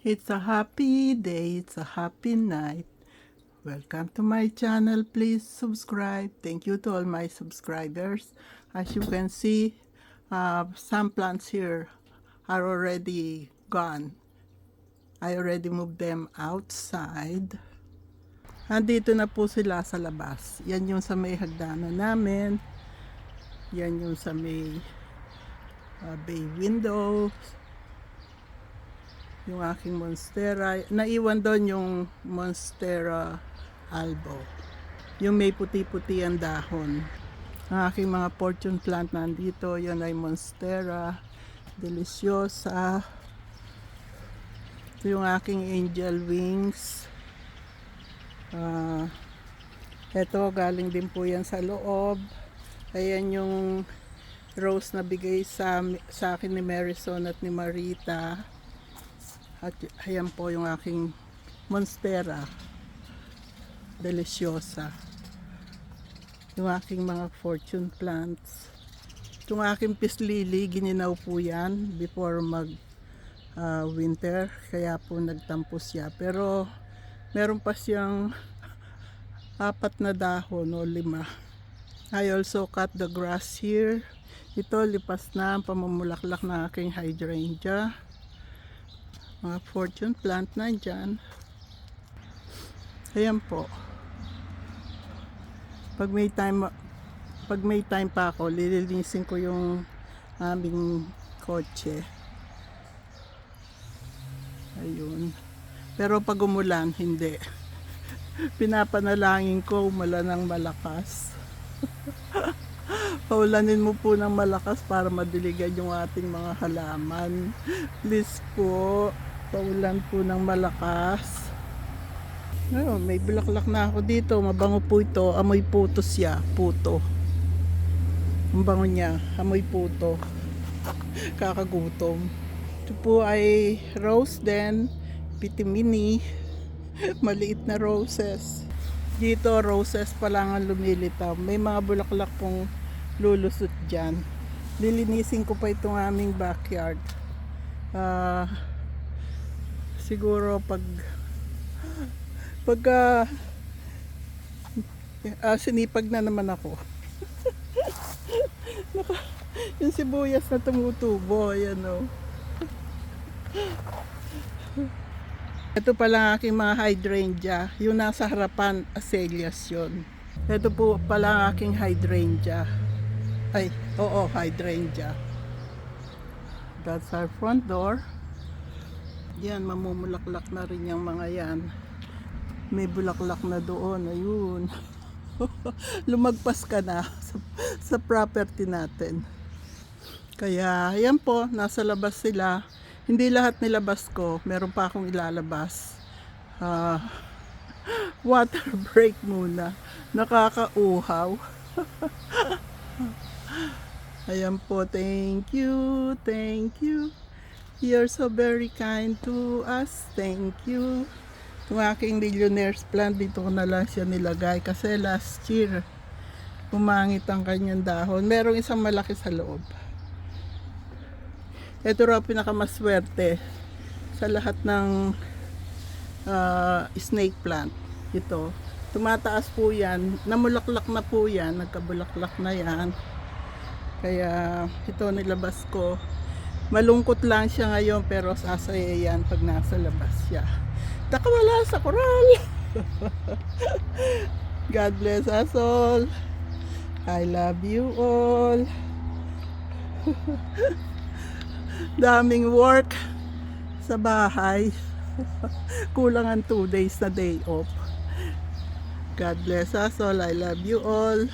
It's a happy day, it's a happy night. Welcome to my channel. Please subscribe. Thank you to all my subscribers. As you can see, some plants here are already gone. I already moved them outside. Andito na po sila sa labas. Yan yung sa may hagdanan namin. Yan yung sa may bay window. Yung aking monstera, naiwan doon yung monstera albo, yung may puti-puti ang dahon. Ang aking mga fortune plant nandito, yun ay monstera deliciosa. Ito yung aking angel wings. Ito galing din po yan sa loob. Ayan yung rose na bigay sa akin ni Marison at ni Marita. At ayan po yung aking monstera deliciosa, yung aking mga fortune plants. Yung aking peace lily, gininaw po yan before mag winter, kaya po nagtampo siya, pero meron pa siyang 4 na dahon o 5. I also cut the grass here. Ito lipas na ang pamumulaklak na aking hydrangea. Mga fortune plant na dyan. Ayan po. Pag may time pa ako, lilinisin ko yung aming kotse. Ayun. Pero pag umulan, hindi. Pinapanalangin ko umulan ng malakas. Paulanin mo po ng malakas para madiligan yung ating mga halaman. Please po, paulan po ng malakas. Ayun, may bulaklak na ako dito. Mabango po ito. Amoy puto siya. Puto. Ang bango niya. Amoy puto. Kakagutom. Ito po ay rose din. Pitimini. Maliit na roses. Dito roses pa lang ang lumilitaw. May mga bulaklak pong lulusot dyan. Lilinisin ko pa itong aming backyard. Siguro pagka sinipag na naman ako. Yung sibuyas na tumutubo, ayan o. Ito pala aking mga hydrangea. Yung nasa harapan, azaleas yun. Ito po pala aking hydrangea. Ay, oo, hydrangea. That's our front door. Yan, mamumulaklak na rin yung mga yan. May bulaklak na doon, ayun. Lumagpas ka na sa property natin. Kaya, yan po, nasa labas sila. Hindi lahat nilabas ko, meron pa akong ilalabas. Water break muna. Nakakauhaw. Ayan po, thank you, thank you. You're so very kind to us. Thank you. Yung aking millionaire's plant, dito ko na lang siya nilagay kasi last year pumangit ang kanyang dahon. Merong isang malaki sa loob. Ito raw pinakamaswerte sa lahat ng snake plant. Ito. Tumataas po yan. Namulaklak na po yan. Nagkabulaklak na yan. Kaya ito nilabas ko. Malungkot lang siya ngayon pero sasaya yan pag nasa labas siya. Takawala sa koral. God bless us all. I love you all. Daming work sa bahay. Kulang ang 2 days na day off. God bless us all. I love you all.